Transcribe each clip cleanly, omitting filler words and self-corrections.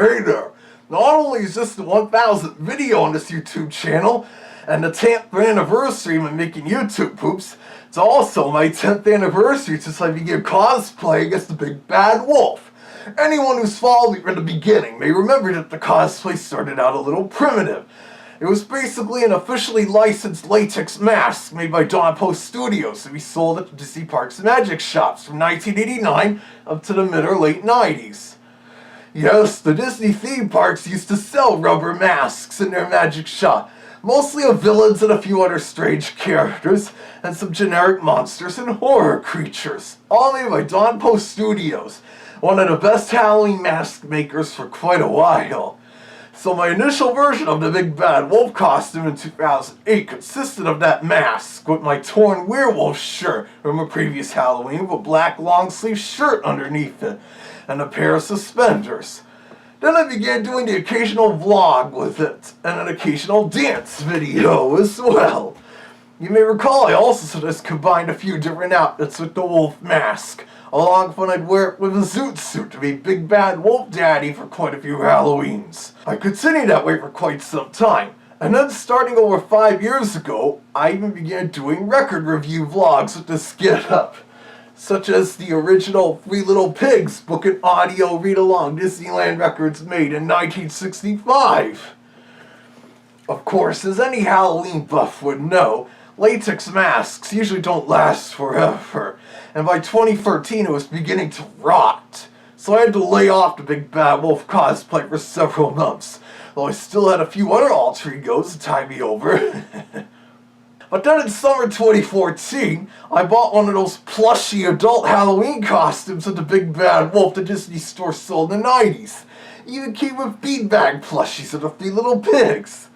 Hey there! Not only is this the 1000th video on this YouTube channel, and the 10th anniversary of making YouTube poops, it's also my 10th anniversary since I began cosplaying as the Big Bad Wolf. Anyone who's followed me from the beginning may remember that the cosplay started out a little primitive. It was basically an officially licensed latex mask made by Don Post Studios to be sold at the Disney Parks and Magic shops from 1989 up to the mid or late 90s. Yes, the Disney theme parks used to sell rubber masks in their magic shop, mostly of villains and a few other strange characters, and some generic monsters and horror creatures, all made by Don Post Studios, one of the best Halloween mask makers for quite a while. So my initial version of the Big Bad Wolf costume in 2008 consisted of that mask with my torn werewolf shirt from a previous Halloween with a black long sleeve shirt underneath it and a pair of suspenders. Then I began doing the occasional vlog with it and an occasional dance video as well. You may recall I also just combined a few different outfits with the wolf mask, along with when I'd wear it with a zoot suit to be Big Bad Wolf Daddy for quite a few Halloweens. I continued that way for quite some time, and then starting over 5 years ago, I even began doing record review vlogs with this get-up, such as the original Three Little Pigs book and audio read-along Disneyland records made in 1965. Of course, as any Halloween buff would know, latex masks usually don't last forever, and by 2013 it was beginning to rot. So I had to lay off the Big Bad Wolf cosplay for several months, though I still had a few other alter egos to tie me over. But then in summer 2014, I bought one of those plushy adult Halloween costumes of the Big Bad Wolf the Disney store sold in the 90s. It even came with beanbag plushies of the Three Little Pigs.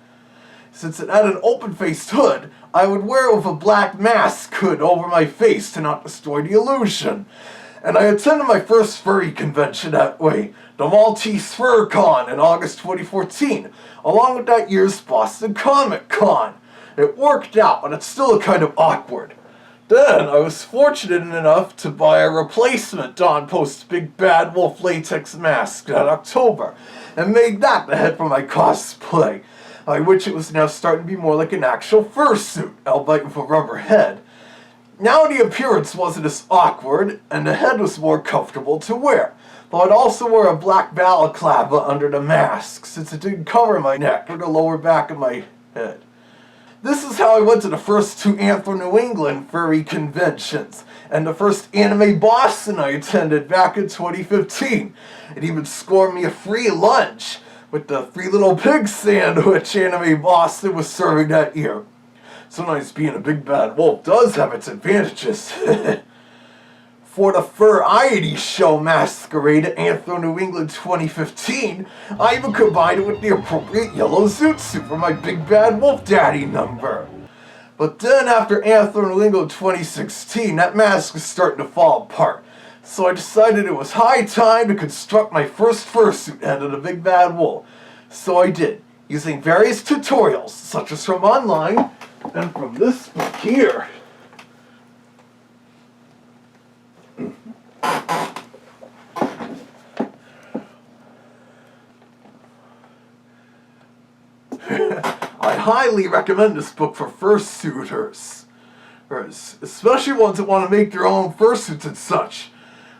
Since it had an open-faced hood, I would wear it with a black mask hood over my face to not destroy the illusion. And I attended my first furry convention that way, the Maltese Fur Con in August 2014, along with that year's Boston Comic Con. It worked out, but it's still kind of awkward. Then I was fortunate enough to buy a replacement Don Post Big Bad Wolf latex mask that October, and made that the head for my cosplay, by which it was now starting to be more like an actual fursuit, albeit with a rubber head. Now the appearance wasn't as awkward, and the head was more comfortable to wear, though I'd also wear a black balaclava under the mask, since it didn't cover my neck or the lower back of my head. This is how I went to the first 2 Anthro New England furry conventions, and the first Anime Boston I attended back in 2015. It even scored me a free lunch with the Three Little Pigs sandwich Anime Boston was serving that year. Sometimes being a Big Bad Wolf does have its advantages. For the Fur-iety Show Masquerade at Anthro New England 2015, I even combined it with the appropriate yellow zoot suit for my Big Bad Wolf Daddy number. But then after Anthro New England 2016, that mask was starting to fall apart. So I decided it was high time to construct my first fursuit head of the Big Bad Wolf. So I did, using various tutorials, such as from online and from this book here. I highly recommend this book for fursuiters, especially ones that want to make their own fursuits and such.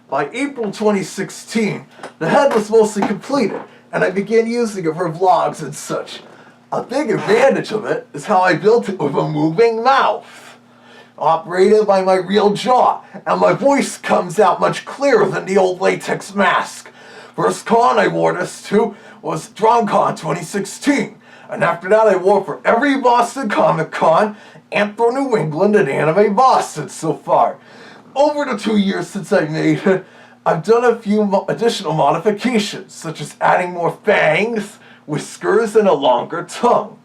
By April 2016, the head was mostly completed, and I began using it for vlogs and such. A big advantage of it is how I built it with a moving mouth, operated by my real jaw, and my voice comes out much clearer than the old latex mask. First con I wore this to was DrumCon 2016, and after that I wore it for every Boston Comic Con, Anthro New England, and Anime Boston so far. Over the 2 years since I made it, I've done a few additional modifications, such as adding more fangs, whiskers, and a longer tongue.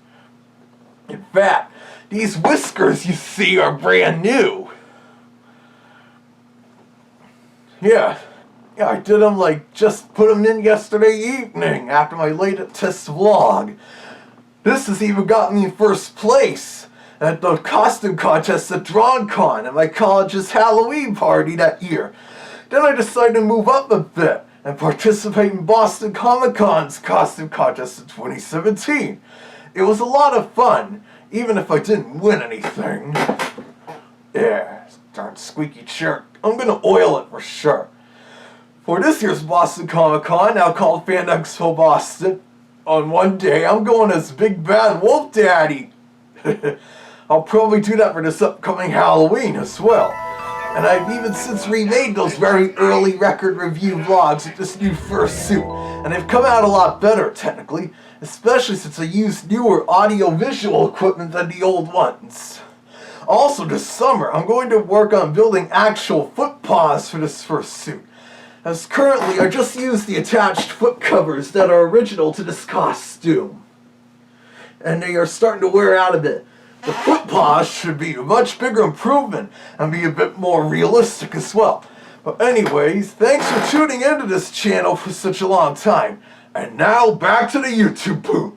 In fact, these whiskers you see are brand new. Yeah, I did them just put them in yesterday evening after my latest vlog. This has even got me in first place at the costume contest at DrawCon at my college's Halloween party that year. Then I decided to move up a bit and participate in Boston Comic Con's costume contest in 2017. It was a lot of fun, even if I didn't win anything. Yeah, darn squeaky chair. I'm gonna oil it for sure. For this year's Boston Comic Con, now called Fan Expo Boston, on one day I'm going as Big Bad Wolf Daddy. I'll probably do that for this upcoming Halloween as well. And I've even since remade those very early record review vlogs with this new fursuit, and they've come out a lot better technically, especially since I used newer audio-visual equipment than the old ones. Also this summer, I'm going to work on building actual foot paws for this fursuit, as currently I just use the attached foot covers that are original to this costume, and they are starting to wear out a bit. The foot paws should be a much bigger improvement and be a bit more realistic as well. But anyways, thanks for tuning into this channel for such a long time. And now back to the YouTube poop.